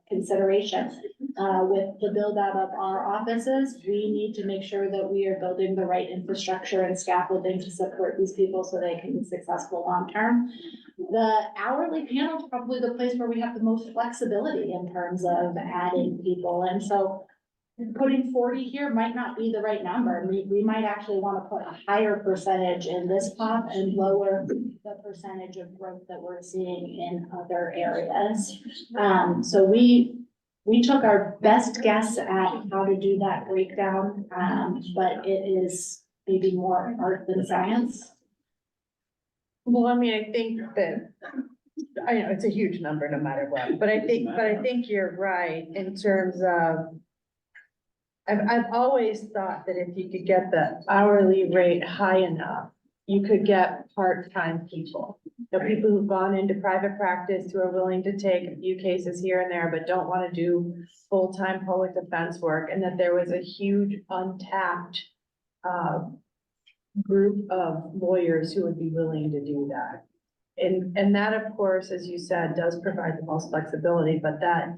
consideration. With the build out of our offices, we need to make sure that we are building the right infrastructure and scaffolding to support these people so they can be successful long term. The hourly panel is probably the place where we have the most flexibility in terms of adding people, and so putting 40 here might not be the right number. We might actually want to put a higher percentage in this pot and lower the percentage of growth that we're seeing in other areas. So we took our best guess at how to do that breakdown, but it is maybe more art than science. Well, I mean, I think that, I know it's a huge number no matter what, but I think you're right in terms of, I've always thought that if you could get the hourly rate high enough, you could get part-time people. The people who've gone into private practice who are willing to take a few cases here and there, but don't want to do full-time public defense work, and that there was a huge untapped group of lawyers who would be willing to do that. And that, of course, as you said, does provide the most flexibility, but that,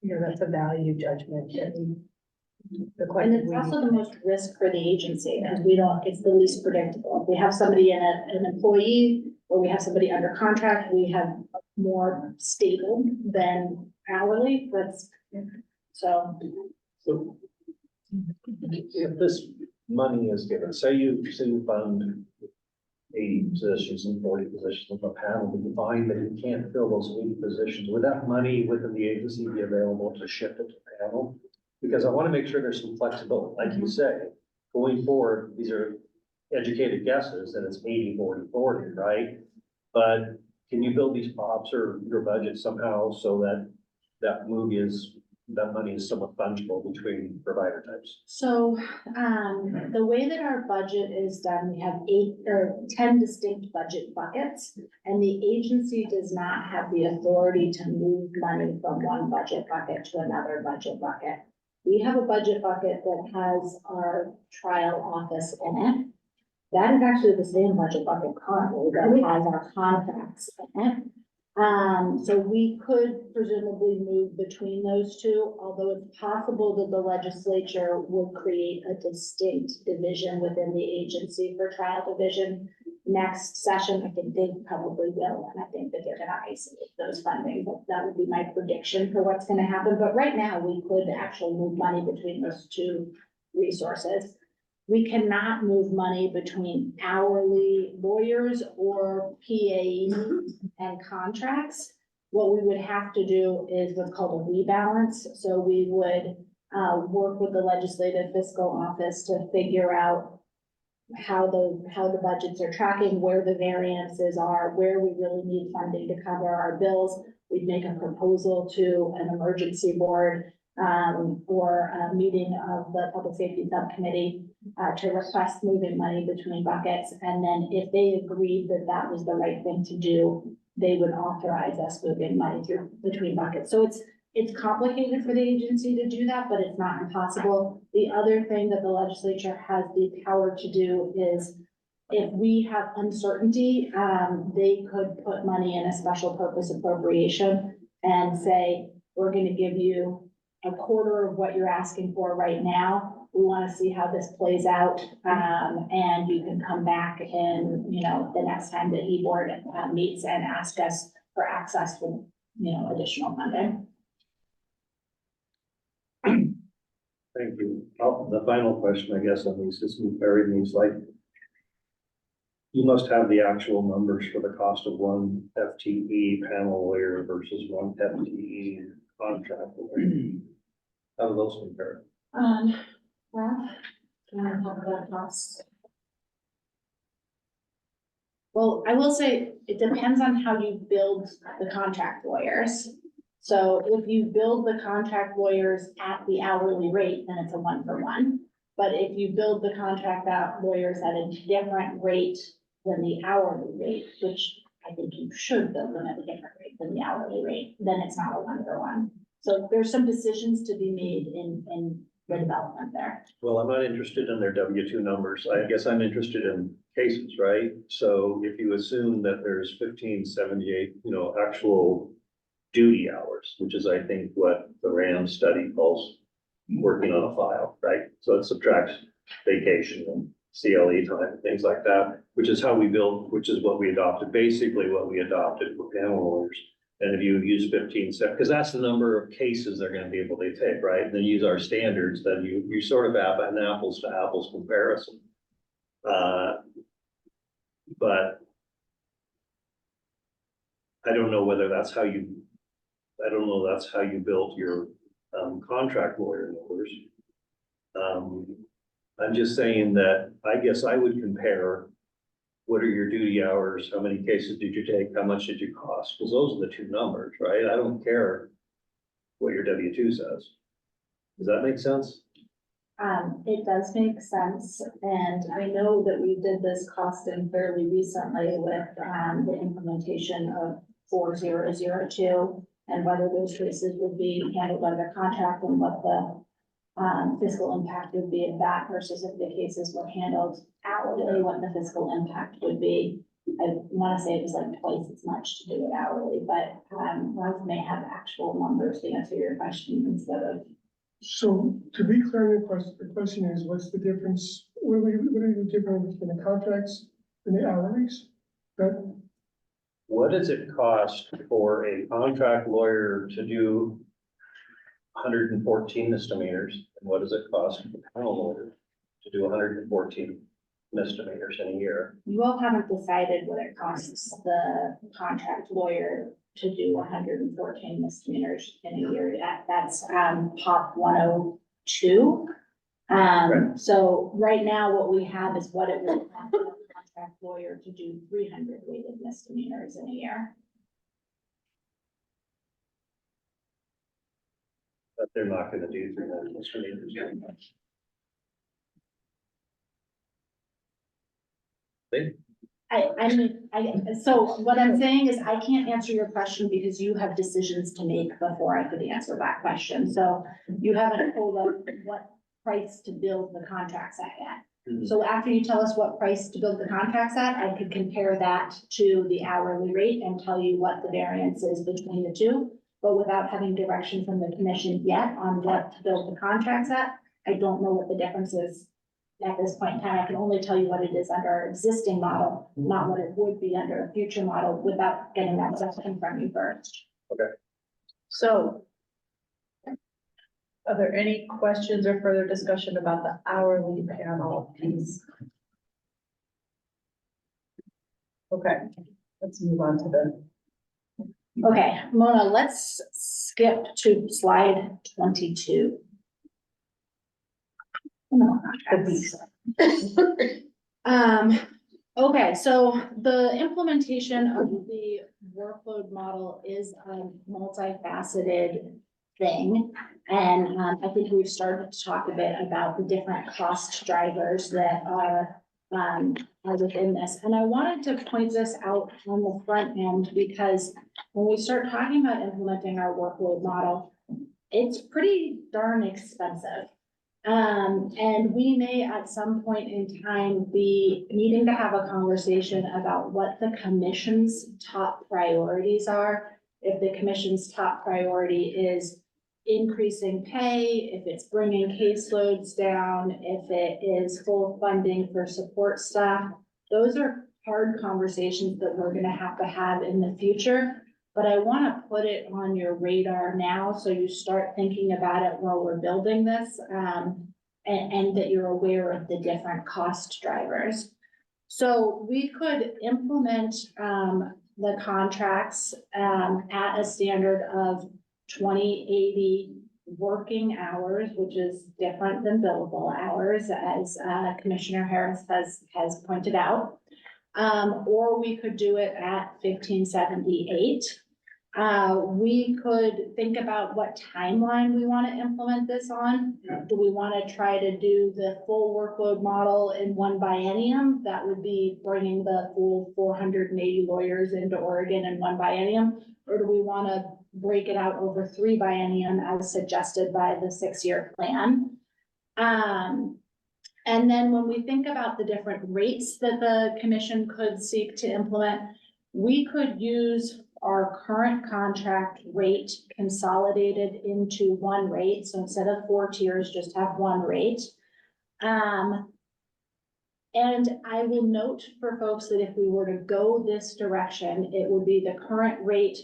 you know, that's a value judgment that we. And it's also the most risk for the agency, because it's the least predictable. If we have somebody in an employee, or we have somebody under contract, we have more stable than hourly, so. So if this money is given, say you fund 80 positions and 40 positions of a panel, but you find that you can't fill those 80 positions, would that money within the agency be available to shift it to panel? Because I want to make sure there's some flexibility, like you say, going forward, these are educated guesses that it's 80, 40, 40, right? But can you build these pops or your budget somehow so that that money is somewhat fungible between provider types? So, the way that our budget is done, we have 8 or 10 distinct budget buckets, and the agency does not have the authority to move money from one budget bucket to another budget bucket. We have a budget bucket that has our trial office in it. That is actually the same budget bucket currently that has our contracts in it. So we could presumably move between those two, although it's possible that the legislature will create a distinct division within the agency for trial division. Next session, I think they probably will, and I think that they're gonna isolate those funding. That would be my prediction for what's gonna happen, but right now, we could actually move money between those two resources. We cannot move money between hourly lawyers or PAE and contracts. What we would have to do is what's called a rebalance, so we would work with the legislative fiscal office to figure out how the budgets are tracking, where the variances are, where we really need funding to cover our bills. We'd make a proposal to an emergency board or a meeting of the public safety subcommittee to request moving money between buckets. And then if they agreed that that was the right thing to do, they would authorize us moving money through between buckets. So it's complicated for the agency to do that, but it's not impossible. The other thing that the legislature has the power to do is if we have uncertainty, they could put money in a special purpose appropriation and say, we're going to give you a quarter of what you're asking for right now. We want to see how this plays out. And you can come back in, the next time the e-board meets and ask us for access to, additional funding. Thank you. The final question, I guess, on these, is buried in these, like, you must have the actual numbers for the cost of one FTE panel lawyer versus one FTE contract lawyer. How do those compare? Well, can I talk about costs? Well, I will say it depends on how you build the contract lawyers. So if you build the contract lawyers at the hourly rate, then it's a 1-for-1. But if you build the contract lawyers at a different rate than the hourly rate, which I think you should build them at a different rate than the hourly rate, then it's not a 1-for-1. So there's some decisions to be made in the development there. Well, I'm not interested in their W-2 numbers. I guess I'm interested in cases, right? So if you assume that there's 1578, actual duty hours, which is, I think, what the RAM study calls working on a file, right? So it subtracts vacation and CLE time, and things like that, which is how we build, which is what we adopted, basically what we adopted for panel lawyers. And if you use 15 cents, because that's the number of cases they're gonna be able to take, right? And then use our standards, then you sort of have an apples to apples comparison. But I don't know whether that's how you, I don't know that's how you built your contract lawyer numbers. I'm just saying that I guess I would compare, what are your duty hours? How many cases did you take? How much did you cost? Because those are the two numbers, right? I don't care what your W-2 says. Does that make sense? It does make sense, and I know that we did this costing fairly recently with, the implementation of 4002, and whether those cases would be handled under contract and what the fiscal impact would be of that versus if the cases were handled hourly, what the fiscal impact would be. I want to say it was like twice as much to do it hourly, but Ralph may have actual numbers to answer your question instead of. So to be clear, the question is, what's the difference, what are the difference between the contracts and the hourlies? That, What does it cost for a contract lawyer to do 114 misdemeanors? And what does it cost for a panel lawyer to do 114 misdemeanors in a year? You all haven't decided what it costs the contract lawyer to do 114 misdemeanors in a year yet. That's POP 102. So right now what we have is what it would cost a contract lawyer to do 300 weighted misdemeanors in a year. But they're not gonna do 300 misdemeanors. So what I'm saying is I can't answer your question because you have decisions to make before I could answer that question. So you haven't told us what price to build the contracts at yet. So after you tell us what price to build the contracts at, I could compare that to the hourly rate and tell you what the variance is between the two. But without having direction from the commission yet on what to build the contracts at, I don't know what the difference is at this point in time. I can only tell you what it is under our existing model, not what it would be under a future model without getting that direction from you first. So are there any questions or further discussion about the hourly panel piece? Okay, let's move on to the. Okay, Mona, let's skip to slide 22. No, okay, so the implementation of the workload model is a multifaceted thing. And I think we've started to talk a bit about the different cost drivers that are within this. And I wanted to point this out on the front end because when we start talking about implementing our workload model, it's pretty darn expensive. And we may at some point in time be needing to have a conversation about what the commission's top priorities are. If the commission's top priority is increasing pay, if it's bringing caseloads down, if it is full funding for support staff, those are hard conversations that we're gonna have in the future. But I wanna put it on your radar now, so you start thinking about it while we're building this, and that you're aware of the different cost drivers. So we could implement, the contracts, at a standard of 2080 working hours, which is different than billable hours, as, Commissioner Harris has pointed out. Or we could do it at 1578. We could think about what timeline we want to implement this on. Do we want to try to do the full workload model in one biennium? That would be bringing the full 480 lawyers into Oregon in one biennium. Or do we want to break it out over 3 biennium as suggested by the 6-year plan? And then when we think about the different rates that the commission could seek to implement, we could use our current contract rate consolidated into one rate. So instead of 4 tiers, just have one rate. And I will note for folks that if we were to go this direction, it would be the current rate,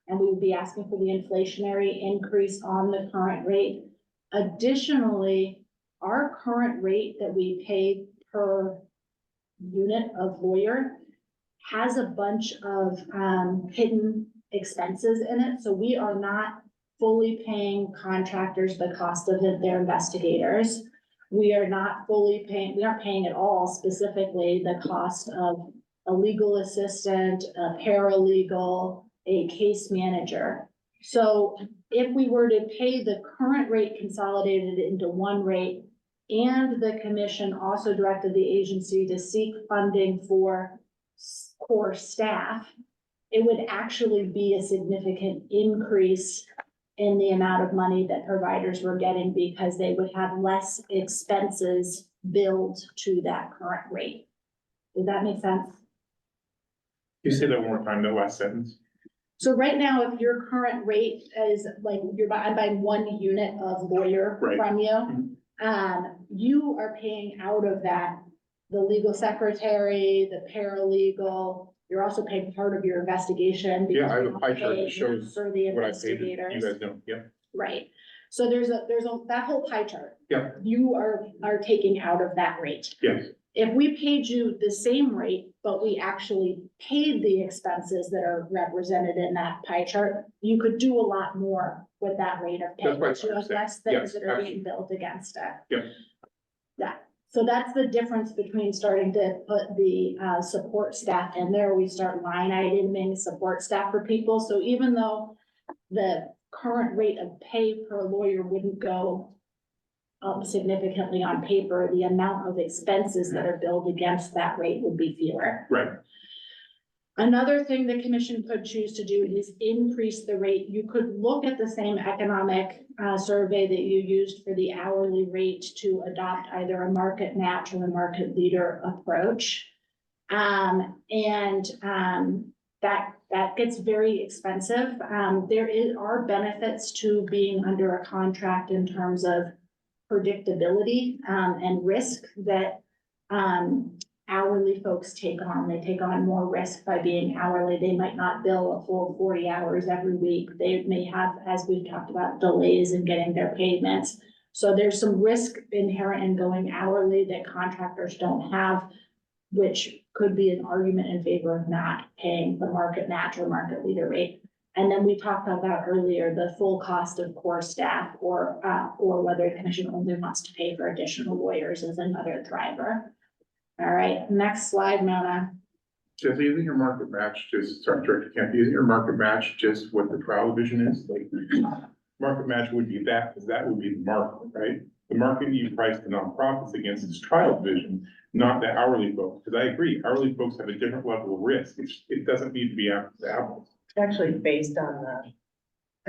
and we would be asking for the inflationary increase on the current rate. Additionally, our current rate that we pay per unit of lawyer has a bunch of hidden expenses in it. So we are not fully paying contractors the cost of their investigators. We are not fully paying, we aren't paying at all specifically the cost of a legal assistant, a paralegal, a case manager. So if we were to pay the current rate consolidated into one rate, and the commission also directed the agency to seek funding for core staff, it would actually be a significant increase in the amount of money that providers were getting because they would have less expenses billed to that current rate. Does that make sense? You say that one more time, that last sentence? So right now, if your current rate is like, I'm buying 1 unit of lawyer Right. from you, you are paying out of that, the legal secretary, the paralegal, you're also paying part of your investigation. Yeah, I have a because pie you chart that pay shows For the what I paid, you investigators. guys know, yeah. Right, so there's that whole pie chart. Yeah. You are taking out of that rate. Yes, If we paid you the same rate, but we actually paid the expenses that are represented in that pie chart, you could do a lot more with that rate of pay. That's what I You have understand. less things Yes, that are being built against it. Yeah. Yeah, so that's the difference between starting to put the support staff in there. We start line iteming support staff for people. So even though the current rate of pay per lawyer wouldn't go up significantly on paper, the amount of expenses that are billed against that rate would be fewer. right, Another thing the commission could choose to do is increase the rate. You could look at the same economic survey that you used for the hourly rate to adopt either a market match or a market leader approach. That gets very expensive. There are benefits to being under a contract in terms of predictability and risk that hourly folks take on. They take on more risk by being hourly. They might not bill a full 40 hours every week. They may have, as we've talked about, delays in getting their payments. So there's some risk inherent in going hourly that contractors don't have, which could be an argument in favor of not paying the market match or market leader rate. And then we talked about earlier, the full cost of core staff or whether the commission only wants to pay for additional lawyers as another driver. All right, next slide, Mona. just using your market match, just, sorry, Director Camp, using your market match, just what the trial division is, like, market match would be that, because that would be the market, right? The market you price the nonprofits against is trial division, not the hourly folks, because I agree, hourly folks have a different level of risk, it doesn't need to be apples to apples. It's actually based on the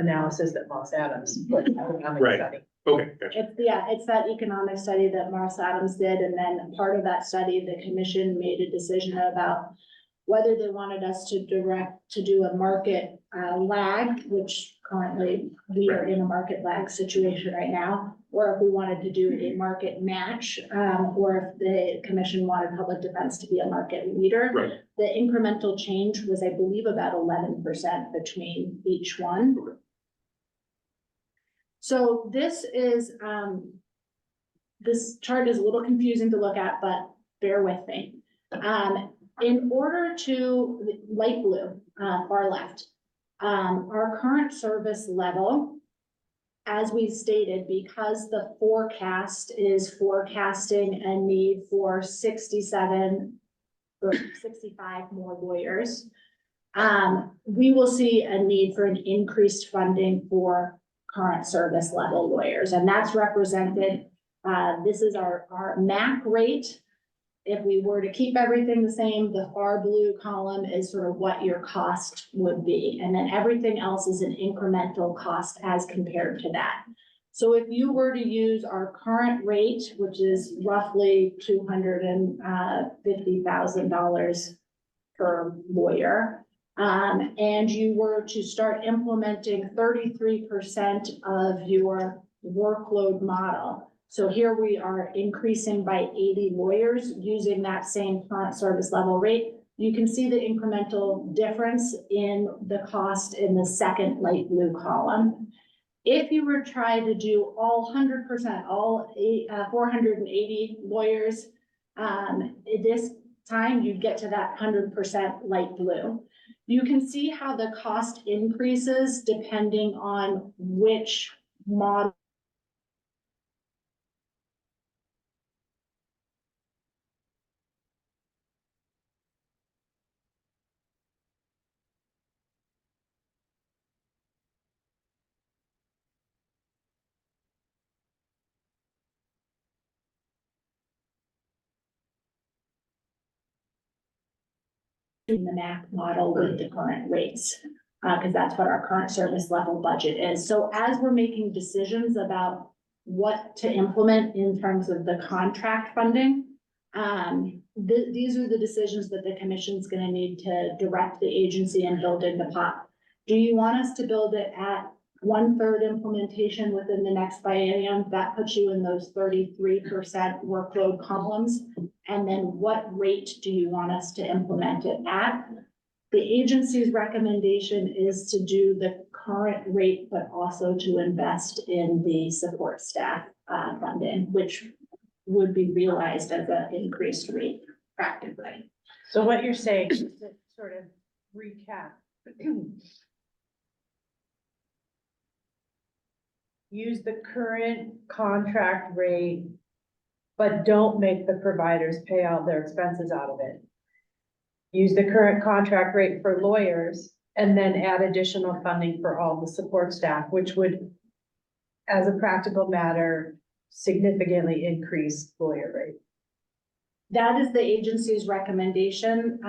analysis that Moss Adams put in the economic Right. study. Okay, gotcha. It's that economic study that Morris Adams did, and then part of that study, the commission made a decision about whether they wanted us to do a market lag, which currently we are in a market lag situation right now, or if we wanted to do a market match, or if the commission wanted public defense to be a market leader. Right. The incremental change was, I believe, about 11% between each one. Okay. So this is, this chart is a little confusing to look at, but bear with me. In order to, light blue, far left, our current service level, as we stated, because the forecast is forecasting a need for 67 or 65 more lawyers, we will see a need for an increased funding for current service level lawyers, and that's represented, this is our MAC rate. If we were to keep everything the same, the far blue column is sort of what your cost would be, and then everything else is an incremental cost as compared to that. So if you were to use our current rate, which is roughly $250,000 per lawyer, and you were to start implementing 33% of your workload model. So here we are increasing by 80 lawyers using that same current service level rate. You can see the incremental difference in the cost in the second light blue column. If you were trying to do all 100%, all 480 lawyers, at this time, you'd get to that 100% light blue. You can see how the cost increases depending on which model in the MAC model with the current rates, because that's what our current service level budget is. So as we're making decisions about what to implement in terms of the contract funding, these are the decisions that the commission's gonna need to direct the agency and build in the pot. Do you want us to build it at 1/3 implementation within the next biennium? That puts you in those 33% workload columns. And then what rate do you want us to implement it at? The agency's recommendation is to do the current rate, but also to invest in the support staff funding, which would be realized as an increased rate practically. So what you're saying, just to sort of recap. Use the current contract rate, but don't make the providers pay all their expenses out of it. Use the current contract rate for lawyers and then add additional funding for all the support staff, which would, as a practical matter, significantly increase lawyer rate. That is the agency's recommendation,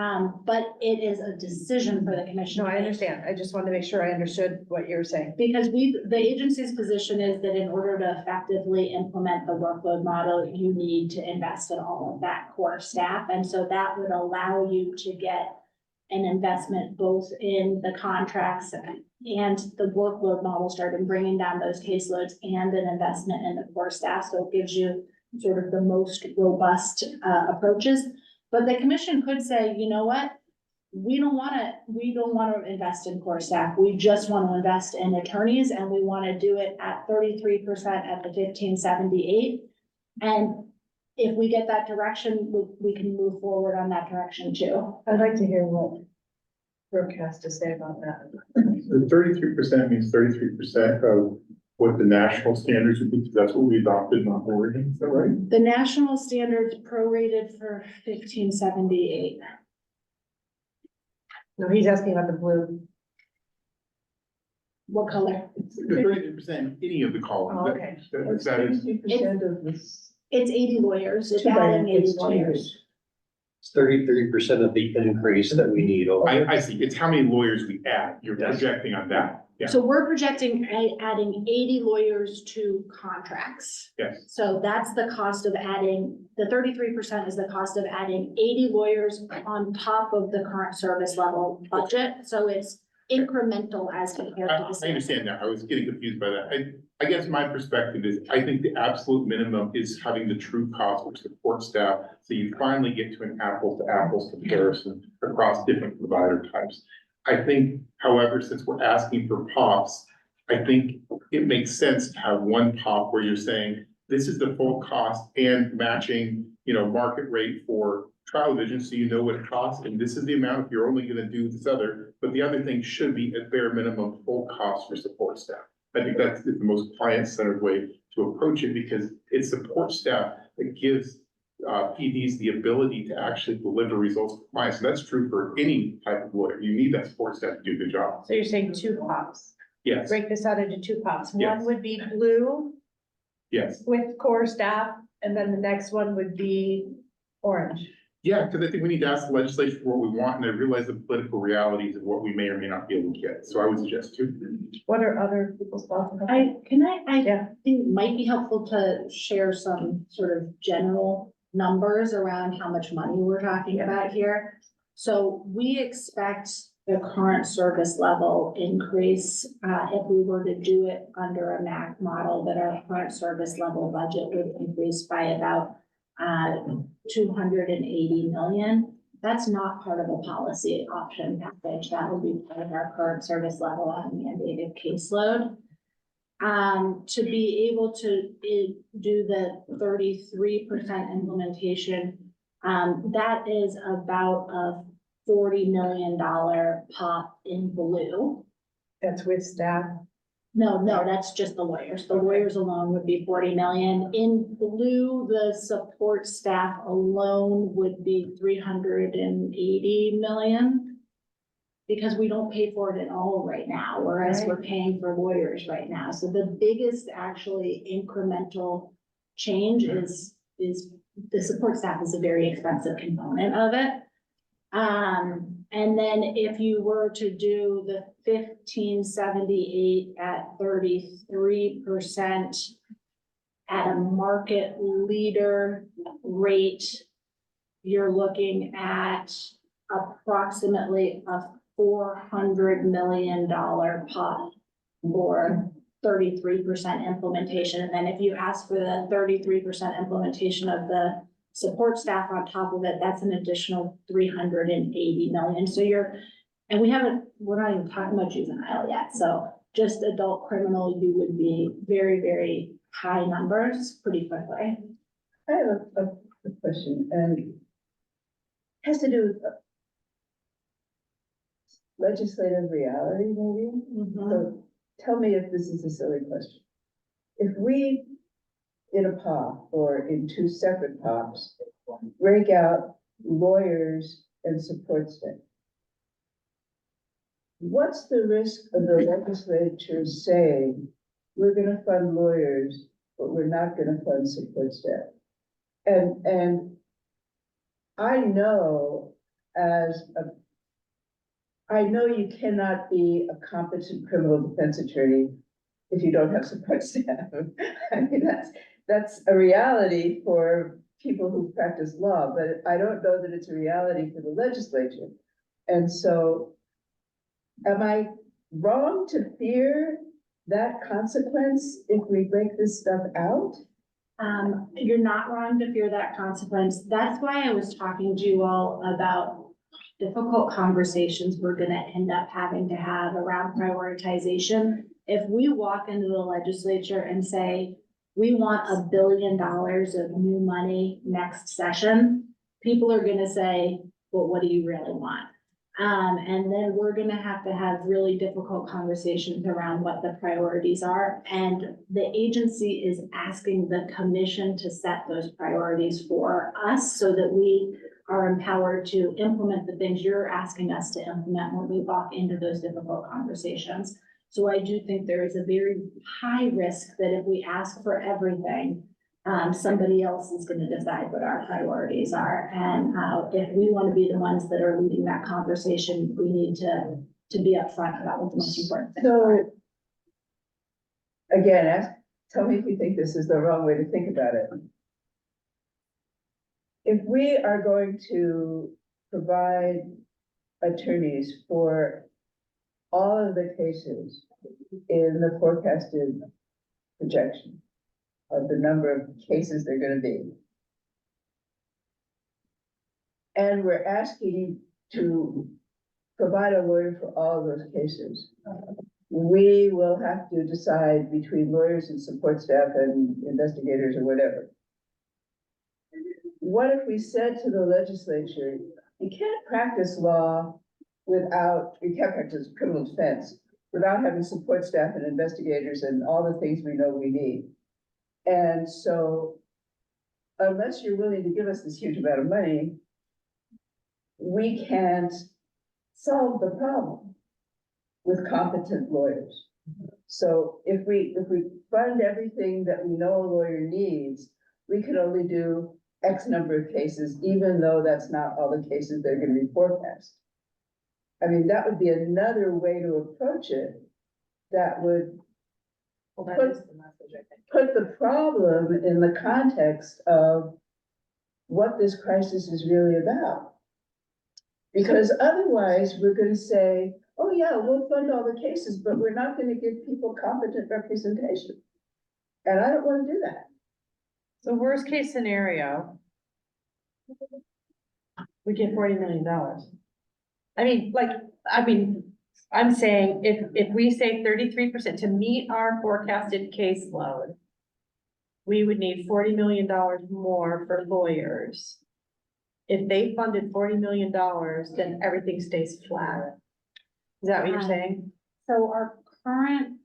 but it is a decision for the commission. No, I understand. I just wanted to make sure I understood what you're saying. Because the agency's position is that in order to effectively implement the workload model, you need to invest in all of that core staff. And so that would allow you to get an investment both in the contracts and the workload model, starting bringing down those caseloads, and an investment in the core staff. So it gives you sort of the most robust approaches. But the commission could say, you know what? We don't want to invest in core staff. We just want to invest in attorneys, and we want to do it at 33% at the 1578. And if we get that direction, we can move forward on that direction too. I'd like to hear what Brooke has to say about that. The 33% means 33% of what the national standards would be, because that's what we adopted in Oregon, is that right? The national standards prorated for 1578. No, he's asking about the blue. What color? The 33%, any of the columns. Oh, okay. That is, It's 80 lawyers. It's Too bad adding 80 it's lawyers. It's 33% of the increase that we need. I see, it's how many lawyers we add, you're Yes. projecting on that, yeah, So we're projecting adding 80 lawyers to contracts. yes. So that's the cost of adding, the 33% is the cost of adding 80 lawyers on top of the current service level budget. So it's incremental as compared to the. I understand that, I was getting confused by that. I guess my perspective is, I think the absolute minimum is having the true cost of support staff, so you finally get to an apples to apples comparison across different provider types. I think, however, since we're asking for POPs, I think it makes sense to have one POP where you're saying, this is the full cost and matching, market rate for trial division, so you know what it costs, and this is the amount if you're only gonna do this other, but the other thing should be at bare minimum full cost for support staff. I think that's the most client-centered way to approach it, because it's support staff that gives PDs the ability to actually deliver results for clients. And that's true for any type of lawyer. You need that support staff to do the job. So you're saying two pops. Yes, Break this out into two pops. Yes. One would be blue yes. with core staff, and then the next one would be orange. Yeah, because I think we need to ask the legislature for what we want, and I realize the political realities of what we may or may not be able to get. So I would suggest two. What are other people's thoughts? about that? I Yeah. think it might be helpful to share some sort of general numbers around how much money we're talking about here. So we expect the current service level increase. If we were to do it under a MAC model, that our current service level budget would increase by about 280 million. That's not part of a policy option package. That would be part of our current service level on mandated caseload. To be able to do the 33% implementation, that is about a $40 million pop in blue. That's with staff. No, that's just the lawyers. The lawyers alone would be 40 million. In blue, the support staff alone would be 380 million. Because we don't pay for it at all right now, whereas we're paying for lawyers right now. So the biggest actually incremental change is the support staff is a very expensive component of it. And then if you were to do the 1578 at 33% at a market leader rate, you're looking at approximately a $400 million pot for 33% implementation. And then if you ask for the 33% implementation of the support staff on top of it, that's an additional 380 million. So and we're not even talking about juvenile yet. So just adult criminal, you would be very, very high numbers pretty quickly. I have a question, and it has to do with legislative reality, maybe? So tell me if this is a silly question. If we, in a pop or in two separate pops, break out lawyers and support staff, what's the risk of the legislature saying, we're gonna fund lawyers, but we're not gonna fund support staff? And I know you cannot be a competent criminal defense attorney if you don't have support staff. I mean, that's a reality for people who practice law, but I don't know that it's a reality for the legislature. And so, am I wrong to fear that consequence if we break this stuff out? You're not wrong to fear that consequence. That's why I was talking to you all about difficult conversations we're gonna end up having to have around prioritization. If we walk into the legislature and say, we want $1 billion of new money next session, people are gonna say, well, what do you really want? And then we're gonna have to have really difficult conversations around what the priorities are. And the agency is asking the commission to set those priorities for us so that we are empowered to implement the things you're asking us to implement when we walk into those difficult conversations. So I do think there is a very high risk that if we ask for everything, somebody else is going to decide what our priorities are. And if we want to be the ones that are leading that conversation, we need to be upfront about what the most important things are. So, again, tell me if you think this is the wrong way to think about it. If we are going to provide attorneys for all of the cases in the forecasted projection of the number of cases they're going to be, and we're asking to provide a lawyer for all of those cases, we will have to decide between lawyers and support staff and investigators or whatever. What if we said to the legislature, you can't practice law you can't practice criminal defense without having support staff and investigators and all the things we know we need. And so unless you're willing to give us this huge amount of money, we can't solve the problem with competent lawyers. So if we fund everything that we know a lawyer needs, we can only do X number of cases, even though that's not all the cases that are going to be forecast. I mean, that would be another way to approach it that would put the problem in the context of what this crisis is really about. Because otherwise, we're gonna say, oh yeah, we'll fund all the cases, but we're not gonna give people competent representation. And I don't wanna do that. So worst case scenario. We get $40 million. I'm saying if we say 33% to meet our forecasted caseload. We would need $40 million more for lawyers. If they funded $40 million, then everything stays flat. Is that what you're saying? So our current,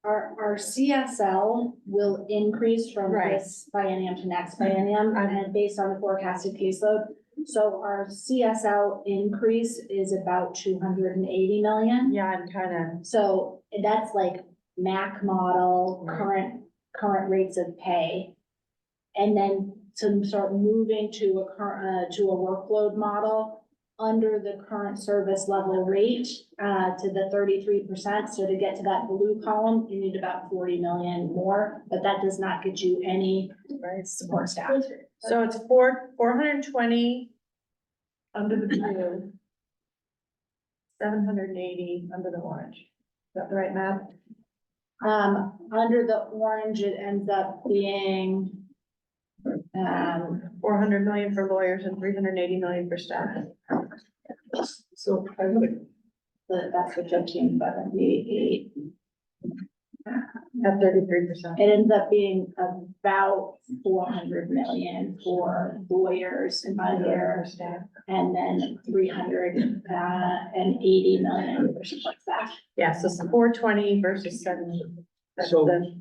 our CSL will increase from Right. this biennium to next biennium, and based on the forecasted caseload. So our CSL increase is about 280 million. Yeah, I'm kind of, So that's like MAC model, Right. current rates of pay. And then to start moving to a current, to a workload model under the current service level rate, to the 33%. So to get to that blue column, you need about 40 million more, but that does not get you any support staff. so it's 420 under the blue. 780 under the orange. Is that the right math? Under the orange, it ends up being, 400 million for lawyers and 380 million for staff. So I really, that's the 1578. At 33%. It ends up being about 400 million for lawyers in my year, staff. and then 380 million for support staff. Yeah, so it's 420 versus 7. That's So- the-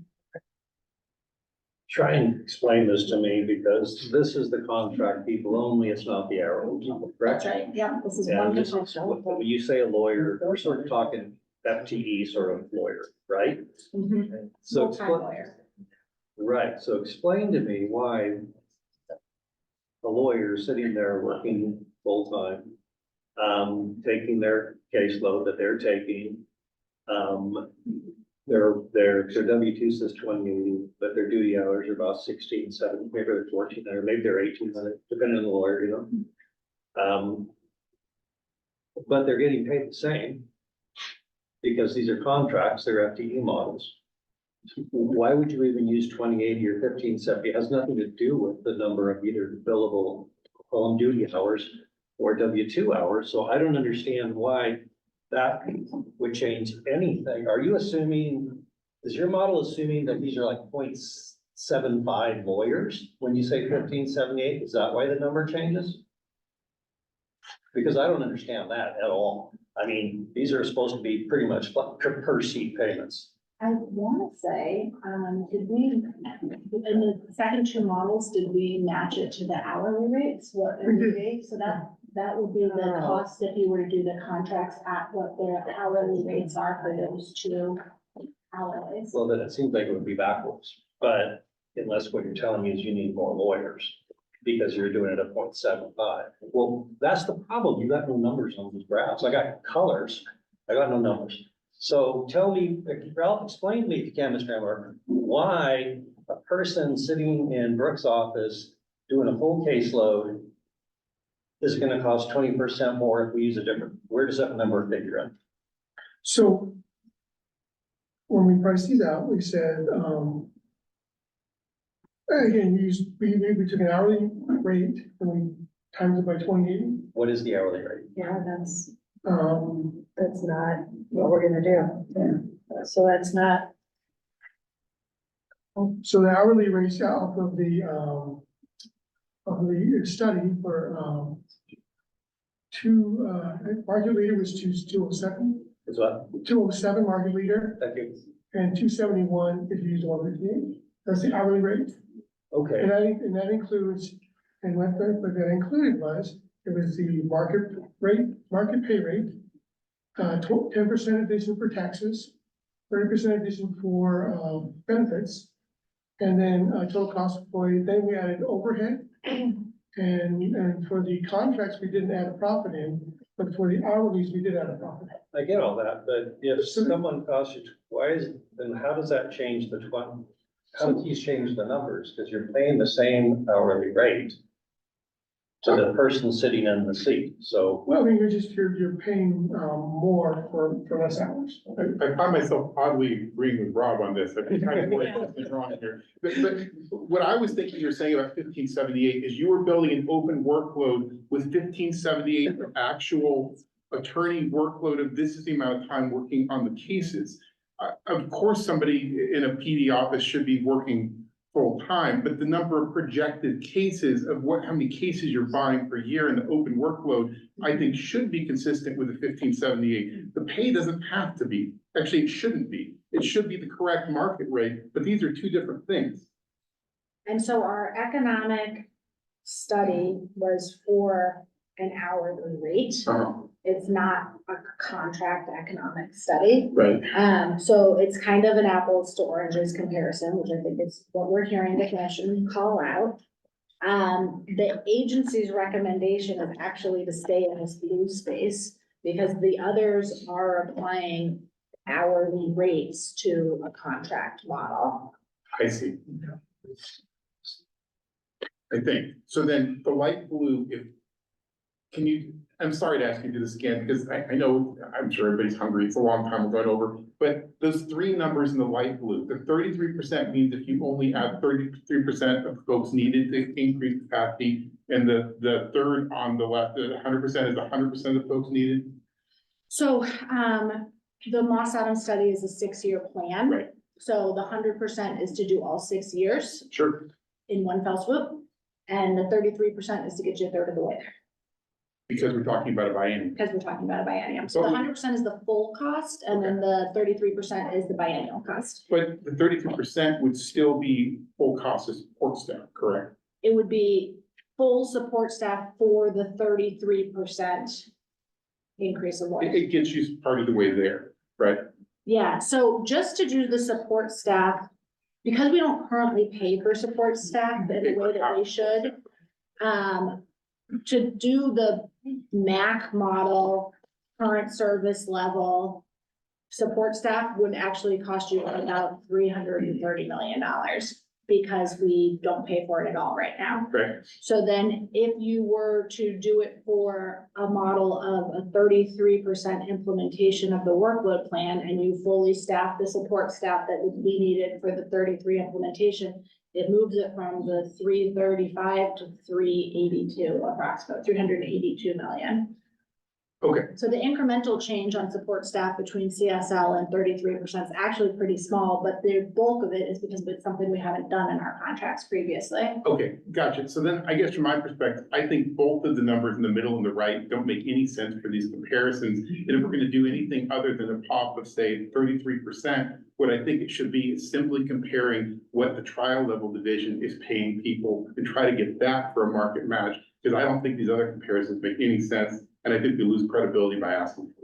try and explain this to me, because this is the contract people only, it's not the hourly people, correct? That's right, yeah, this is Yeah, one this is, potential. when you say a lawyer, we're sort of talking FTE sort of lawyer, right? Mhm. So, Full-time lawyer. right, so explain to me why a lawyer sitting there working full-time, taking their caseload that they're taking, their W-2 says 2080, but their duty hours are about 16, 7, maybe they're 1400, maybe they're 1800, depending on the lawyer, you know? But they're getting paid the same because these are contracts, they're FTE models. Why would you even use 2080 or 1570? It has nothing to do with the number of either billable on duty hours or W-2 hours. So I don't understand why that would change anything. Are you assuming, is your model assuming that these are like 0.75 lawyers? When you say 1578, is that why the number changes? Because I don't understand that at all. I mean, these are supposed to be pretty much per seat payments. I want to say, did we, in the second two models, did we match it to the hourly rates? What it would be? So that would be the cost if you were to do the contracts at what their hourly rates are for those two hourlies. Well, then it seems like it would be backwards, but unless what you're telling me is you need more lawyers because you're doing it at 0.75. Well, that's the problem. You got no numbers on these graphs. I got colors. I got no numbers. So tell me, Ralph, explain to me if you can, Mr. Hammer, why a person sitting in Brooke's office doing a full caseload is gonna cost 20% more if we use a different, where does that number figure in? So when we priced these out, we said, again, we took an hourly rate and we times it by 2080. What is the hourly rate? Yeah, that's Um, not what we're gonna do. So that's not, so the hourly rates out of the study for, market leader was 207, Is what? 207 market leader, Thank you. and 271 if you use 158. That's the hourly rate. Okay, And that includes, and what that included was, it was the market rate, market pay rate, 10% addition for taxes, 30% addition for, benefits, and then, total cost of employee, then we added overhead. And for the contracts, we didn't add a profit in, but for the hourlies, we did add a profit. I get all that, but if someone costs you, then how does that change the 20? How do you change the numbers? Because you're paying the same hourly rate. to the person sitting in the seat, so. Well, I mean, you're paying, more for less hours. I find myself oddly agreeing with Rob on this. I think I'm worried something's wrong here. But what I was thinking you're saying about 1578 is you were building an open workload with 1578 actual attorney workload of this is the amount of time working on the cases. Of course, somebody in a PD office should be working full-time, but the number of projected cases of how many cases you're buying per year in the open workload, I think should be consistent with the 1578. The pay doesn't have to be, actually, it shouldn't be. It should be the correct market rate, but these are two different things. And so our economic study was for an hourly rate. It's not a contract economic study. Right. So it's kind of an apples to oranges comparison, which I think is what we're hearing the commission call out. The agency's recommendation is actually to stay in this blue space because the others are applying hourly rates to a contract model. I see. I think, so then the light blue, I'm sorry to ask you to do this again, because I know, I'm sure everybody's hungry, it's a long time we're going over, but those three numbers in the light blue, the 33% means if you only have 33% of folks needed to increase capacity, and the third on the left, the 100% is 100% of folks needed? So, the Moss Adams study is a 6-year plan. Right. So the 100% is to do all 6 years Sure. in one fell swoop. And the 33% is to get you a third of the way there, Because we're talking about a biennium. because we're talking about a biennium. So the 100% is the full cost, and then the 33% is the biennial cost. But the 33% would still be full cost of support staff, correct? It would be full support staff for the 33% increase in wage. It gets you part of the way there, right? Yeah, so just to do the support staff, because we don't currently pay for support staff in the way that we should, to do the MAC model, current service level, support staff would actually cost you about $330 million because we don't pay for it at all right now. Right. So then if you were to do it for a model of a 33% implementation of the workload plan and you fully staff the support staff that would be needed for the 33 implementation, it moves it from the 335 to 382, approximately 382 million. Okay, So the incremental change on support staff between CSL and 33% is actually pretty small, but the bulk of it is because it's something we haven't done in our contracts previously. okay, gotcha. So then I guess from my perspective, I think both of the numbers in the middle and the right don't make any sense for these comparisons. And if we're gonna do anything other than a pop of say 33%, what I think it should be is simply comparing what the trial level division is paying people and try to get that for a market match. Because I don't think these other comparisons make any sense. And I think we lose credibility by asking.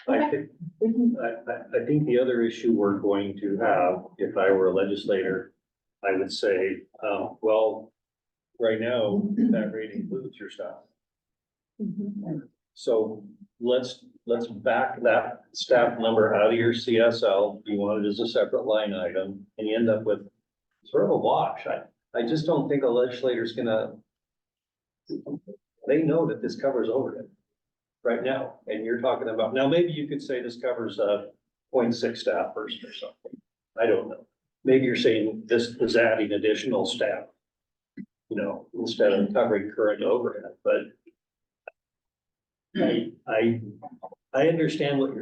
I think the other issue we're going to have, if I were a legislator, I would say, well, right now, that rate includes your staff. So let's back that staff number out of your CSL. You want it as a separate line item, and you end up with sort of a wash. I just don't think a legislator's gonna, they know that this covers overhead right now, and you're talking about, now maybe you could say this covers a 0.6 staff person or something. I don't know. Maybe you're saying this is adding additional staff, you know, instead of covering current overhead, but I understand what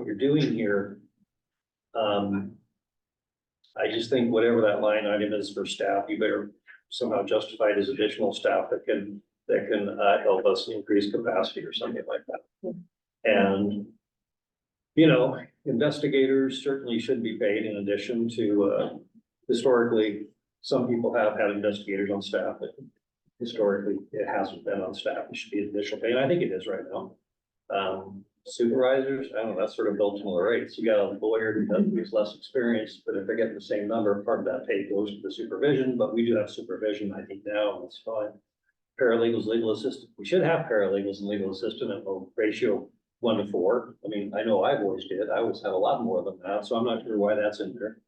you're doing here. I just think whatever that line item is for staff, you better somehow justify it as additional staff that can help us increase capacity or something like that. And, you know, investigators certainly should be paid in addition to, historically, some people have had investigators on staff, but historically it hasn't been on staff. It should be additional pay, and I think it is right now. Supervisors, I don't know, that's sort of built into the rates. You got a lawyer who's less experienced, but if they're getting the same number, part of that pay goes to the supervision, but we do have supervision, I think now, and it's fine. Paralegals, legal assistant, we should have paralegals and legal assistant at a ratio 1 to 4. I mean, I know I've always did, I always had a lot more than that, so I'm not sure why that's in there.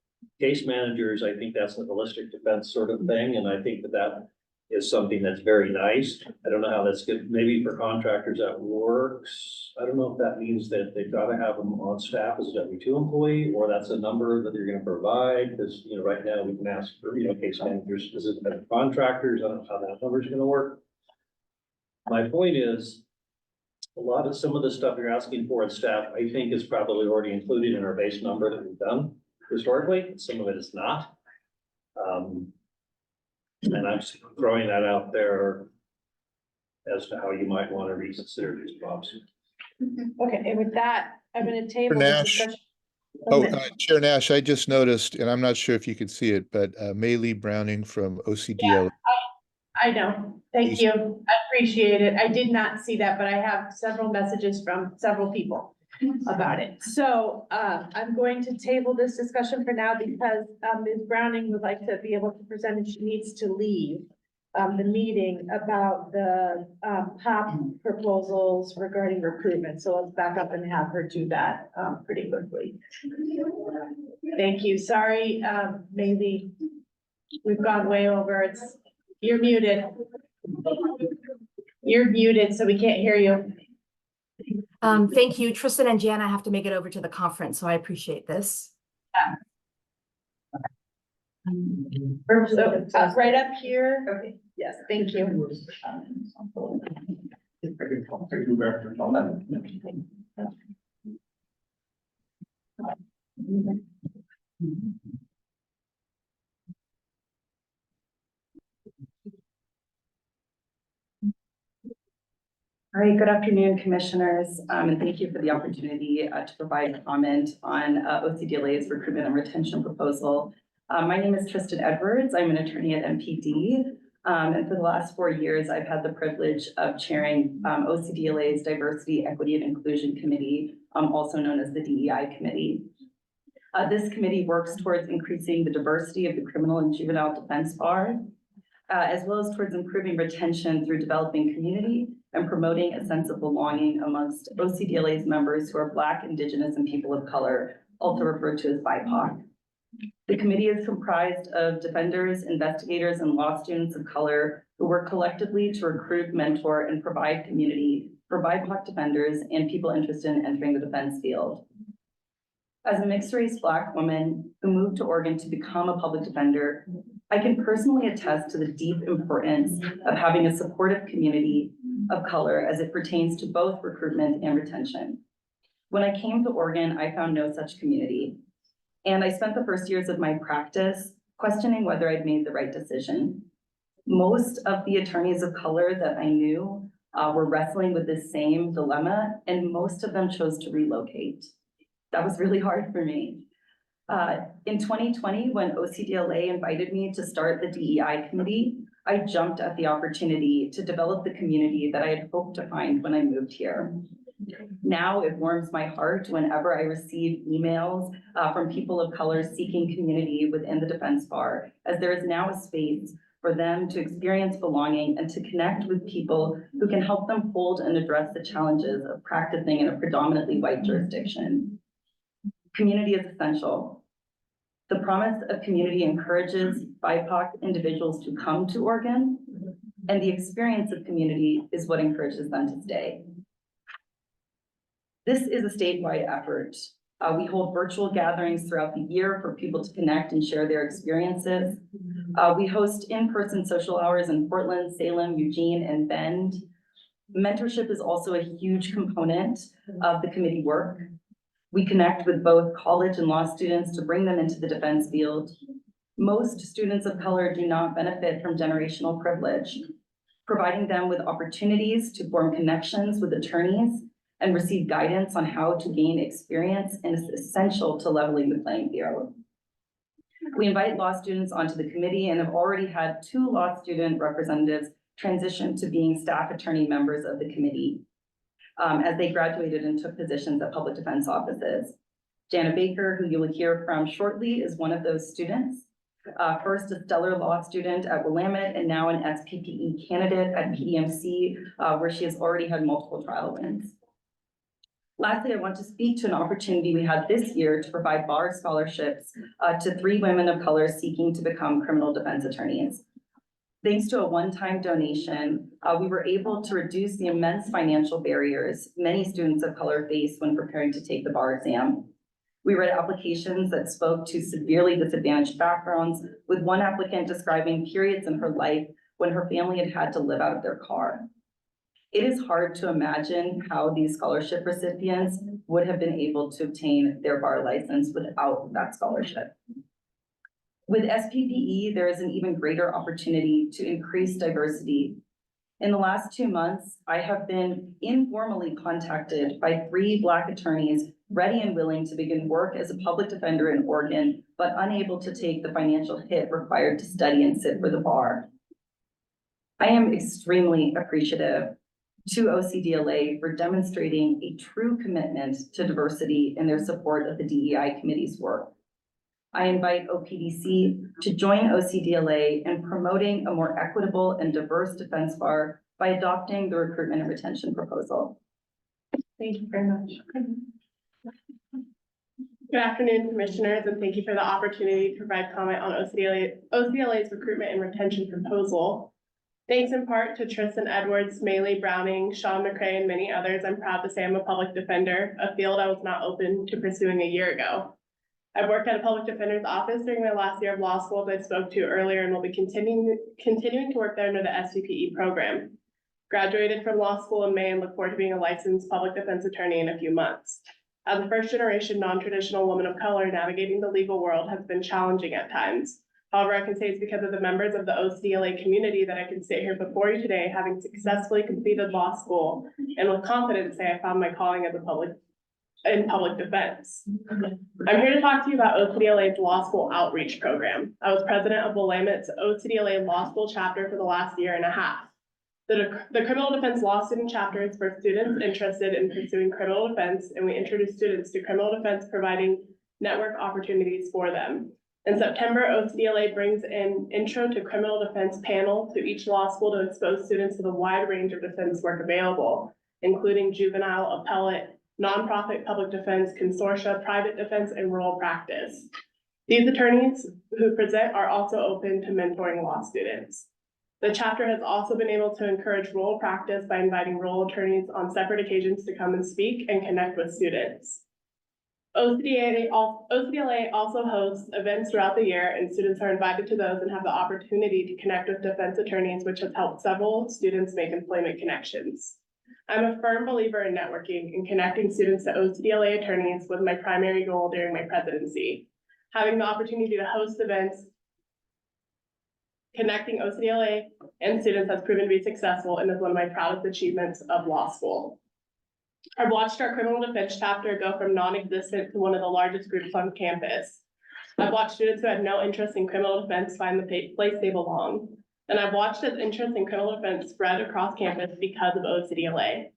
Case managers, I think that's the holistic defense sort of thing, and I think that is something that's very nice. I don't know how that's good, maybe for contractors that works. I don't know if that means that they've got to have them on staff as a W-2 employee, or that's a number that you're gonna provide, because, you know, right now we can ask for, you know, case managers, specific contractors. I don't know how that number is gonna work. My point is, some of the stuff you're asking for in staff, I think is probably already included in our base number that we've done historically. Some of it is not. And I'm just throwing that out there as to how you might want to reconsider these problems. Okay, and with that, I'm gonna table this Nash. discussion. Oh, Okay. Chair Nash, I just noticed, and I'm not sure if you could see it, but Maylee Browning from OCDLA. I know, thank you, I appreciate it, I did not see that, but I have several messages from several people about it. So, I'm going to table this discussion for now because, Ms. Browning would like to be able to present, and she needs to leave the meeting about the, POP proposals regarding recruitment. So let's back up and have her do that, pretty quickly. Thank you, sorry, maybe we've gone way over, you're muted. You're muted, so we can't hear you. Thank you. Tristan and Jana have to make it over to the conference, so I appreciate this. So, right up here. Okay. Yes, thank you. All right, good afternoon, commissioners, and thank you for the opportunity to provide a comment on OCDLA's recruitment and retention proposal. My name is Tristan Edwards. I'm an attorney at MPD, and for the last 4 years, I've had the privilege of chairing OCDLA's Diversity, Equity, and Inclusion Committee, also known as the DEI Committee. This committee works towards increasing the diversity of the criminal and juvenile defense bar, as well as towards improving retention through developing community and promoting a sense of belonging amongst OCDLA's members who are Black, Indigenous, and people of color, also referred to as BIPOC. The committee is comprised of defenders, investigators, and law students of color who work collectively to recruit, mentor, and provide community for BIPOC defenders and people interested in entering the defense field. As a mixed-race Black woman who moved to Oregon to become a public defender, I can personally attest to the deep importance of having a supportive community of color as it pertains to both recruitment and retention. When I came to Oregon, I found no such community. And I spent the first years of my practice questioning whether I'd made the right decision. Most of the attorneys of color that I knew were wrestling with this same dilemma, and most of them chose to relocate. That was really hard for me. In 2020, when OCDLA invited me to start the DEI committee, I jumped at the opportunity to develop the community that I had hoped to find when I moved here. Now it warms my heart whenever I receive emails from people of color seeking community within the defense bar, as there is now a space for them to experience belonging and to connect with people who can help them hold and address the challenges of practicing in a predominantly white jurisdiction. Community is essential. The promise of community encourages BIPOC individuals to come to Oregon, and the experience of community is what encourages them to stay. This is a statewide effort. We hold virtual gatherings throughout the year for people to connect and share their experiences. We host in-person social hours in Portland, Salem, Eugene, and Bend. Mentorship is also a huge component of the committee work. We connect with both college and law students to bring them into the defense field. Most students of color do not benefit from generational privilege. Providing them with opportunities to form connections with attorneys and receive guidance on how to gain experience is essential to leveling the playing field. We invite law students onto the committee and have already had 2 law student representatives transition to being staff attorney members of the committee. As they graduated and took positions at public defense offices. Jana Baker, who you will hear from shortly, is one of those students. First a stellar law student at Willamette and now an SPPE candidate at PDMC, where she has already had multiple trial wins. Lastly, I want to speak to an opportunity we had this year to provide bar scholarships to 3 women of color seeking to become criminal defense attorneys. Thanks to a one-time donation, we were able to reduce the immense financial barriers many students of color face when preparing to take the bar exam. We read applications that spoke to severely disadvantaged backgrounds, with one applicant describing periods in her life when her family had had to live out of their car. It is hard to imagine how these scholarship recipients would have been able to obtain their bar license without that scholarship. With SPPE, there is an even greater opportunity to increase diversity. In the last 2 months, I have been informally contacted by 3 Black attorneys ready and willing to begin work as a public defender in Oregon, but unable to take the financial hit required to study and sit for the bar. I am extremely appreciative to OCDLA for demonstrating a true commitment to diversity in their support of the DEI committee's work. I invite OPDC to join OCDLA in promoting a more equitable and diverse defense bar by adopting the recruitment and retention proposal. Thank you very much. Good afternoon, commissioners, and thank you for the opportunity to provide comment on OCDLA's recruitment and retention proposal. Thanks in part to Tristan Edwards, Maylee Browning, Sean McCray, and many others, I'm proud to say I'm a public defender, a field I was not open to pursuing a year ago. I've worked at a public defender's office during my last year of law school that I spoke to earlier and will be continuing to work there under the SPPE program. Graduated from law school in May and look forward to being a licensed public defense attorney in a few months. As a first-generation non-traditional woman of color, navigating the legal world has been challenging at times. However, I can say it's because of the members of the OCDLA community that I can sit here before you today, having successfully completed law school, and with confidence say I found my calling as in public defense. I'm here to talk to you about OCDLA's law school outreach program. I was president of Willamette's OCDLA law school chapter for the last year and a half. The criminal defense law student chapter is for students interested in pursuing criminal defense, and we introduce students to criminal defense, providing network opportunities for them. In September, OCDLA brings an intro to criminal defense panel to each law school to expose students to the wide range of defense work available, including juvenile, appellate, nonprofit public defense, consortia, private defense, and rural practice. These attorneys who present are also open to mentoring law students. The chapter has also been able to encourage rural practice by inviting rural attorneys on separate occasions to come and speak and connect with students. OCDLA also hosts events throughout the year, and students are invited to those and have the opportunity to connect with defense attorneys, which has helped several students make employment connections. I'm a firm believer in networking and connecting students to OCDLA attorneys was my primary goal during my presidency. Having the opportunity to host events connecting OCDLA and students has proven to be successful and is one of my proudest achievements of law school. I've watched our criminal defense chapter go from non-existent to one of the largest groups on campus. I've watched students who had no interest in criminal defense find the place they belong. And I've watched as interest in criminal defense spread across campus because of OCDLA.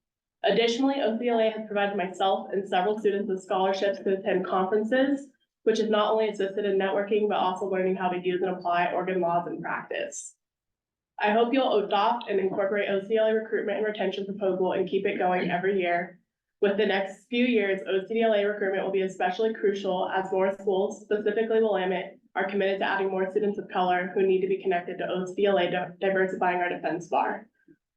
Additionally, OCDLA has provided myself and several students with scholarships to attend conferences, which has not only assisted in networking, but also learning how to use and apply Oregon laws in practice. I hope you'll adopt and incorporate OCDLA recruitment and retention proposal and keep it going every year. With the next few years, OCDLA recruitment will be especially crucial as more schools, specifically Willamette, are committed to adding more students of color who need to be connected to OCDLA, diversifying our defense bar.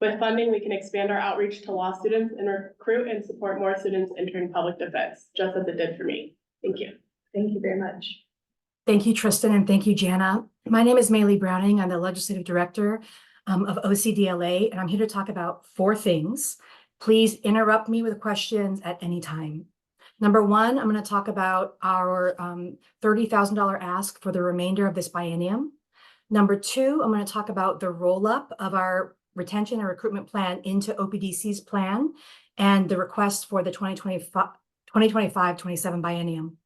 With funding, we can expand our outreach to law students and recruit and support more students entering public defense, just as it did for me. Thank you. Thank you very much. Thank you, Tristan, and thank you, Jana. My name is Maylee Browning. I'm the Legislative Director of OCDLA, and I'm here to talk about 4 things. Please interrupt me with questions at any time. Number 1, I'm going to talk about our $30,000 ask for the remainder of this biennium. Number 2, I'm going to talk about the roll-up of our retention and recruitment plan into OPDC's plan and the request for the 2025-27 biennium.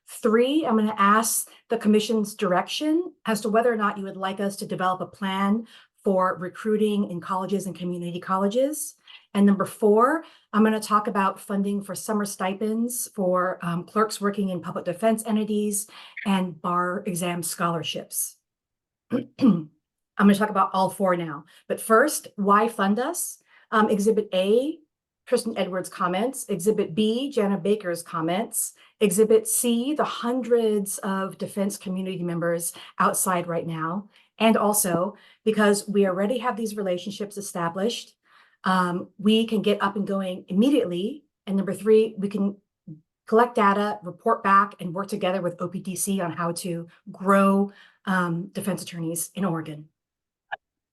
3, I'm going to ask the Commission's direction as to whether or not you would like us to develop a plan for recruiting in colleges and community colleges. And number 4, I'm going to talk about funding for summer stipends for clerks working in public defense entities and bar exam scholarships. I'm going to talk about all 4 now. But first, why fund us? Exhibit A, Tristan Edwards' comments. Exhibit B, Jana Baker's comments. Exhibit C, the hundreds of defense community members outside right now. And also because we already have these relationships established, we can get up and going immediately. And number three, we can collect data, report back, and work together with OPDC on how to grow defense attorneys in Oregon.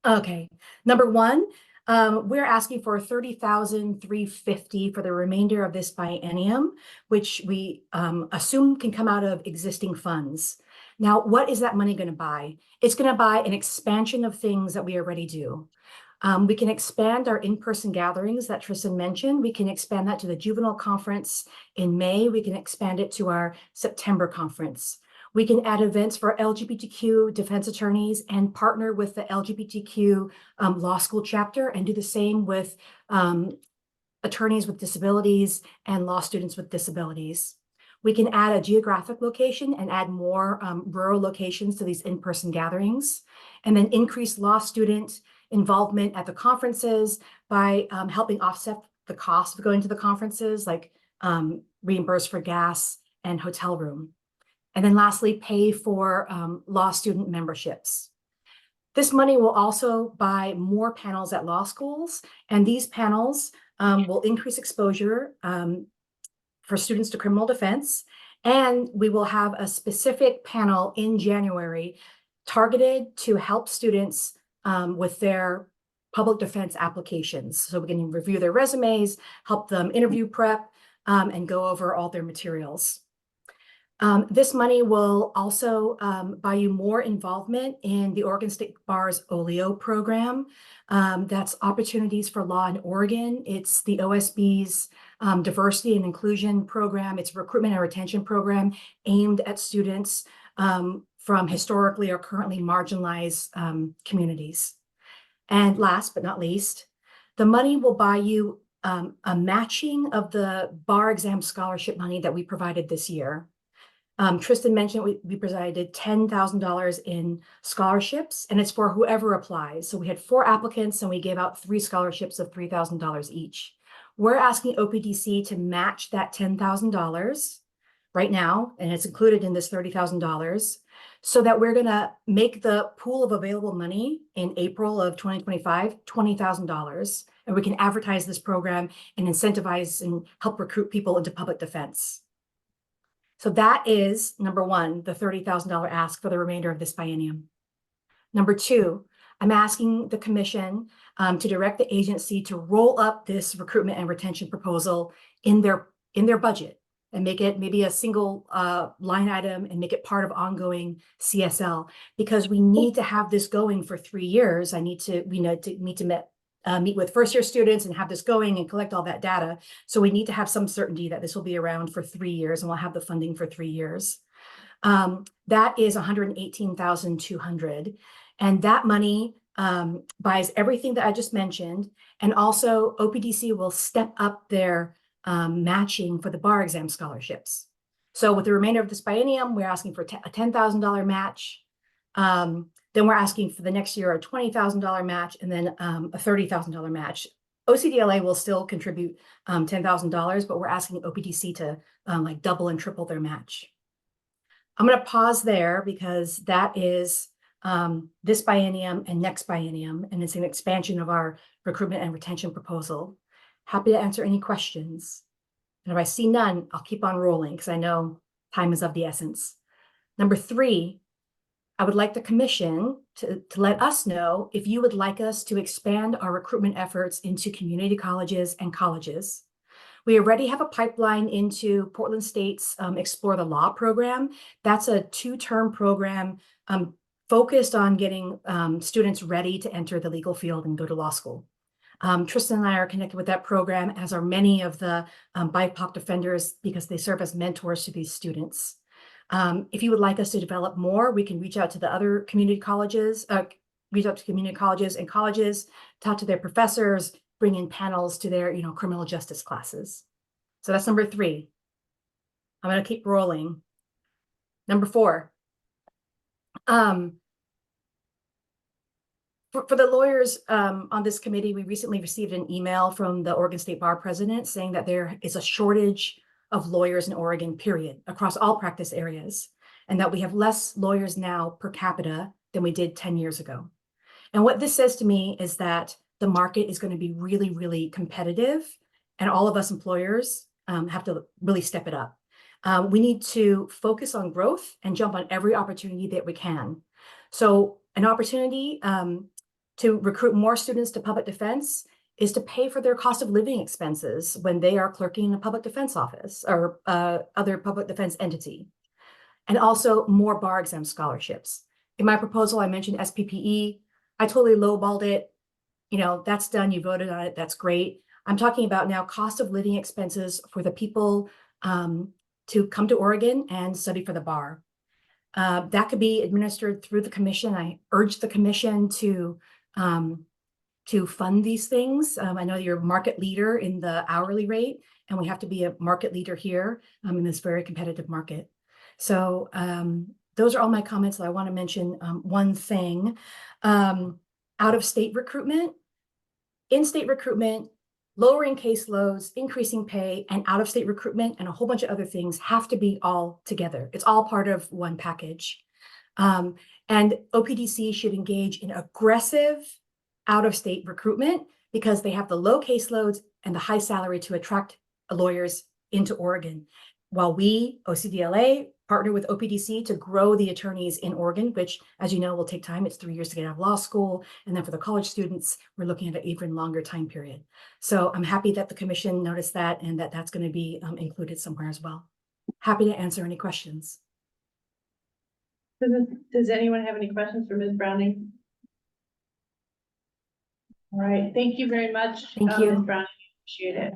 Okay, number one, we're asking for $30,350 for the remainder of this biennium, which we assume can come out of existing funds. Now, what is that money going to buy? It's going to buy an expansion of things that we already do. We can expand our in-person gatherings that Tristan mentioned. We can expand that to the juvenile conference in May. We can expand it to our September conference. We can add events for LGBTQ defense attorneys and partner with the LGBTQ law school chapter and do the same with attorneys with disabilities and law students with disabilities. We can add a geographic location and add more rural locations to these in-person gatherings, and then increase law student involvement at the conferences by helping offset the cost of going to the conferences, like reimburse for gas and hotel room. And then lastly, pay for law student memberships. This money will also buy more panels at law schools, and these panels will increase exposure for students to criminal defense. And we will have a specific panel in January targeted to help students with their public defense applications. So we can review their resumes, help them interview prep, and go over all their materials. This money will also buy you more involvement in the Oregon State Bar's OLEO program. That's Opportunities for Law in Oregon. It's the OSB's diversity and inclusion program. It's a recruitment and retention program aimed at students from historically or currently marginalized communities. And last but not least, the money will buy you a matching of the bar exam scholarship money that we provided this year. Tristan mentioned we provided $10,000 in scholarships, and it's for whoever applies. So we had 4 applicants and we gave out 3 scholarships of $3,000 each. We're asking OPDC to match that $10,000 right now, and it's included in this $30,000, so that we're going to make the pool of available money in April of 2025 $20,000, and we can advertise this program and incentivize and help recruit people into public defense. So that is, number one, the $30,000 ask for the remainder of this biennium. Number two, I'm asking the commission to direct the agency to roll up this recruitment and retention proposal in their budget and make it maybe a single line item and make it part of ongoing CSL, because we need to have this going for 3 years. We need to meet with first year students and have this going and collect all that data. So we need to have some certainty that this will be around for 3 years and we'll have the funding for 3 years. That is $118,200. And that money buys everything that I just mentioned. And also OPDC will step up their matching for the bar exam scholarships. So with the remainder of this biennium, we're asking for a $10,000 match. Then we're asking for the next year a $20,000 match, and then a $30,000 match. OCDLA will still contribute $10,000, but we're asking OPDC to like double and triple their match. I'm going to pause there because that is this biennium and next biennium, and it's an expansion of our recruitment and retention proposal. Happy to answer any questions. And if I see none, I'll keep on rolling because I know time is of the essence. Number 3, I would like the commission to let us know if you would like us to expand our recruitment efforts into community colleges and colleges. We already have a pipeline into Portland State's Explore the Law program. That's a 2-term program focused on getting students ready to enter the legal field and go to law school. Tristan and I are connected with that program, as are many of the BIPOC defenders, because they serve as mentors to these students. If you would like us to develop more, we can reach out to the other community colleges, and colleges, talk to their professors, bring in panels to their, criminal justice classes. So that's number 3. I'm going to keep rolling. Number 4. For the lawyers on this committee, we recently received an email from the Oregon State Bar president saying that there is a shortage of lawyers in Oregon, period, across all practice areas, and that we have less lawyers now per capita than we did 10 years ago. And what this says to me is that the market is going to be really, really competitive, and all of us employers have to really step it up. We need to focus on growth and jump on every opportunity that we can. So an opportunity to recruit more students to public defense is to pay for their cost of living expenses when they are clerking in a public defense office or other public defense entity. And also more bar exam scholarships. In my proposal, I mentioned SPPE. I totally lowballed it. You know, that's done. You voted on it. That's great. I'm talking about now cost of living expenses for the people to come to Oregon and study for the bar. That could be administered through the commission. I urge the commission to fund these things. I know you're a market leader in the hourly rate, and we have to be a market leader here in this very competitive market. So those are all my comments. I want to mention one thing. Out-of-state recruitment, in-state recruitment, lowering caseloads, increasing pay, and out-of-state recruitment, and a whole bunch of other things have to be all together. It's all part of one package. And OPDC should engage in aggressive out-of-state recruitment because they have the low caseloads and the high salary to attract lawyers into Oregon. While we, OCDLA, partner with OPDC to grow the attorneys in Oregon, which, as you know, will take time. It's 3 years to get out of law school. And then for the college students, we're looking at an even longer time period. So I'm happy that the commission noticed that and that that's going to be included somewhere as well. Happy to answer any questions. Does anyone have any questions for Ms. Browning? All right, thank you very much. Thank you. Ms. Browning, appreciate it.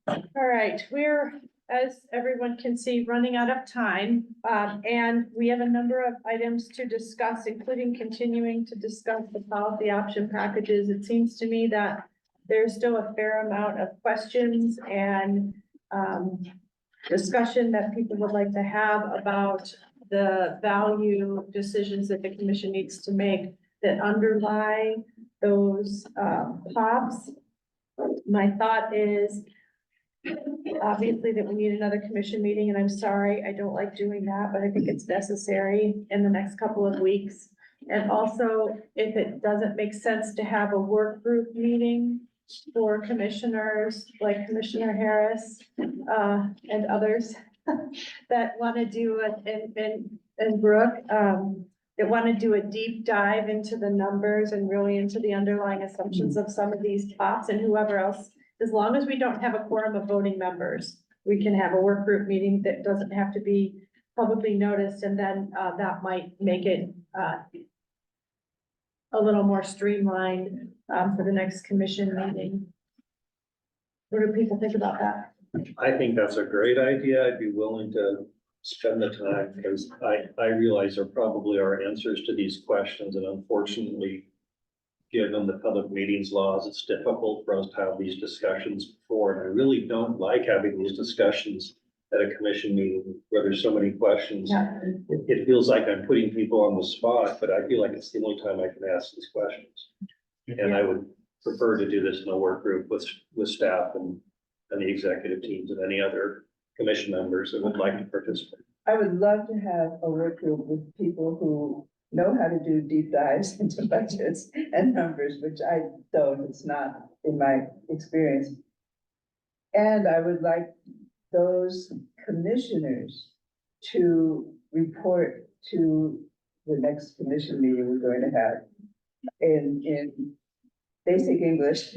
All right, we're, as everyone can see, running out of time. And we have a number of items to discuss, including continuing to discuss the policy option packages. It seems to me that there's still a fair amount of questions and discussion that people would like to have about the value decisions that the commission needs to make that underlie those POPs. My thought is obviously that we need another commission meeting, and I'm sorry, I don't like doing that, but I think it's necessary in the next couple of weeks. And also, if it doesn't make sense to have a work group meeting for commissioners like Commissioner Harris and others that want to do it, and Brooke, that want to do a deep dive into the numbers and really into the underlying assumptions of some of these POPs, and whoever else. As long as we don't have a quorum of voting members, we can have a work group meeting that doesn't have to be publicly noticed, and then that might make it a little more streamlined for the next commission meeting. What do people think about that? I think that's a great idea. I'd be willing to spend the time because I realize there probably are answers to these questions, and unfortunately, given the public meetings laws, it's difficult for us to have these discussions before. And I really don't like having these discussions at a commission meeting where there's so many questions. Yeah. It feels like I'm putting people on the spot, but I feel like it's the only time I can ask these questions. And I would prefer to do this in a work group with staff and the executive teams and any other commission members that would like to participate. I would love to have a work group with people who know how to do deep dives into budgets and numbers, which I don't, it's not in my experience. And I would like those commissioners to report to the next commission meeting we're going to have in basic English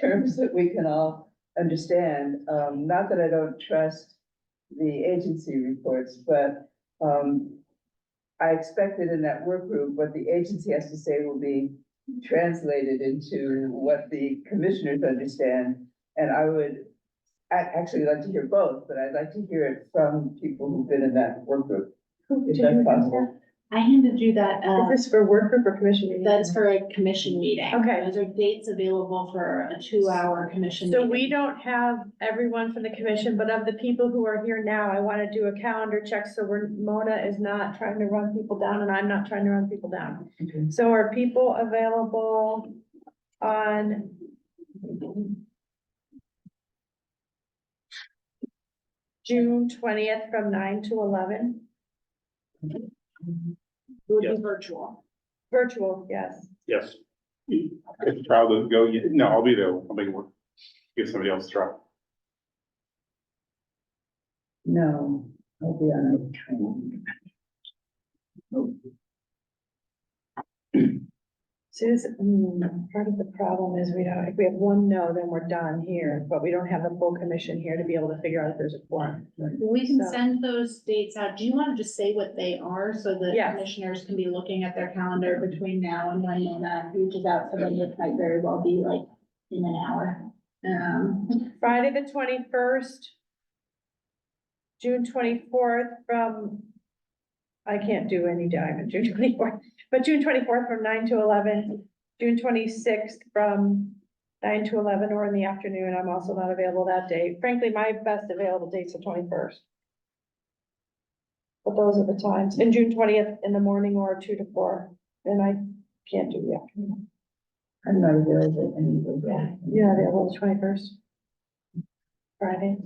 terms that we can all understand. Not that I don't trust the agency reports, but I expected in that work group, what the agency has to say will be translated into what the commissioners understand. And I would actually like to hear both, but I'd like to hear it from people who've been in that work group, if that's possible. I handed you that, Is this for work group or commission meeting? that's for a commission meeting. Okay. Those are dates available for a 2-hour commission So meeting. we don't have everyone from the commission, but of the people who are here now, I want to do a calendar check. So Mona is not trying to run people down and I'm not trying to run people down. Okay. So are people available on June 20th from 9 to 11? It would be Yes. virtual. Virtual, yes. Yes. If the trial doesn't go, no, I'll be there, I'll make it work. Give somebody else a try. No, I'll be on a train. Susan, part of the problem is we don't, if we have one no, then we're done here, but we don't have the full commission here to be able to figure out if there's a quorum. We can So- send those dates out. Do you want to just say what they are so that Yes. commissioners can be looking at their calendar between now and when Mona reaches out to them? It might very well be like in an hour. Friday, the 21st, June 24th from, I can't do any time on June 24th, but June 24th from 9 to 11, June 26th from 9 to 11 or in the afternoon. I'm also not available that day. Frankly, my best available date's the 21st. But those are the times, and June 20th in the morning or 2 to 4, and I can't do the afternoon. I'm not available anyway. Yeah, available the 21st. Friday.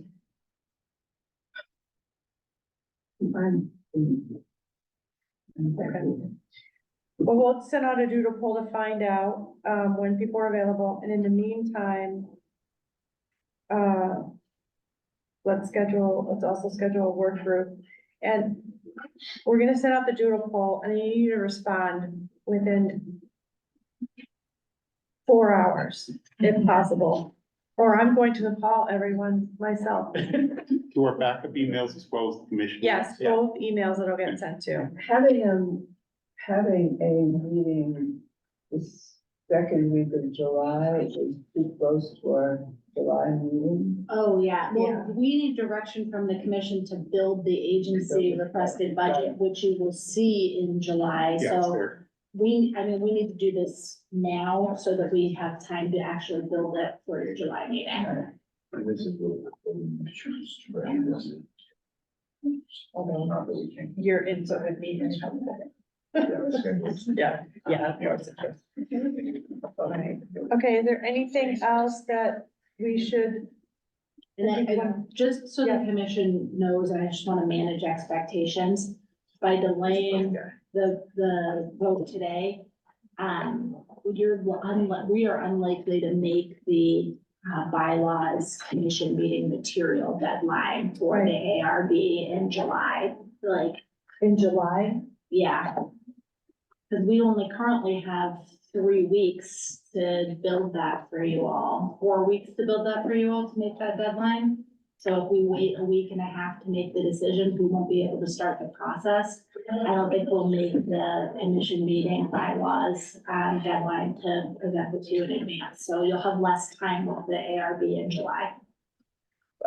Well, we'll send out a doodle poll to find out, when people are available, and in the meantime, let's also schedule a work group. And we're gonna send out the doodle poll, and I need you to respond within 4 hours, if possible. Or I'm going to call everyone myself. To our backup emails as well as the commission. Yes, Yeah. both emails that'll get sent to. Having a meeting the second week of July is too close to our July meeting. Oh, yeah. Yeah. Well, we need direction from the commission to build the agency requested budget, which you will see in July. Yeah, it's So there. we need to do this now so that we have time to actually build it for your July meeting. Your input with me. Yeah, yeah, of course it is. Okay, is there anything else that we should? And just so the Yeah. commission knows, and I just want to manage expectations, by delaying the vote today, we are unlikely to make the bylaws commission meeting material deadline for the ARB in July, like, In July? yeah. Because we only currently have 3 weeks to build that for you all, 4 weeks to build that for you all to make that deadline. So if we wait a week and a half to make the decision, we won't be able to start the process. I don't think we'll make the commission meeting bylaws deadline to present it to you in advance. So you'll have less time with the ARB in July.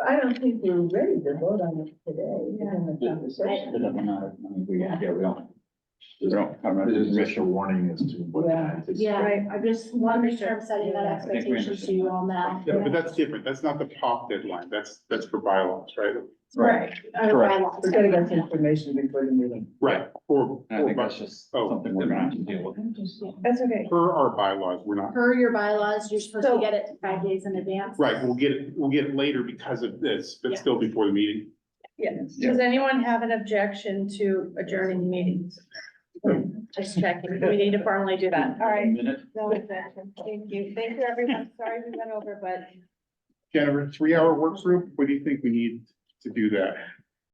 I don't think we're ready to vote on it today, given the conversation. It doesn't matter. I mean, we don't have a Just a warning as to what. Yeah. Yeah, Right. I just want to make sure I'm setting that I think we expectation so you all know. Yeah, but that's different. That's not the POP deadline. That's for bylaws, right? Right. Correct. We're getting us information before the meeting. Right. I think that's just something we're gonna have to deal with. That's okay. Per our bylaws, we're not, Per your bylaws, you're supposed to So- get it 5 days in advance. right, we'll get it later because of this, but Yeah. still before the meeting. Yes. Does anyone have an objection to adjourning the meetings? Just checking. We need to formally do that. All right. Minute. No objection. Thank you. Thank you, everyone. Sorry we went over, but Jennifer, 3-hour work group, what do you think we need to do that?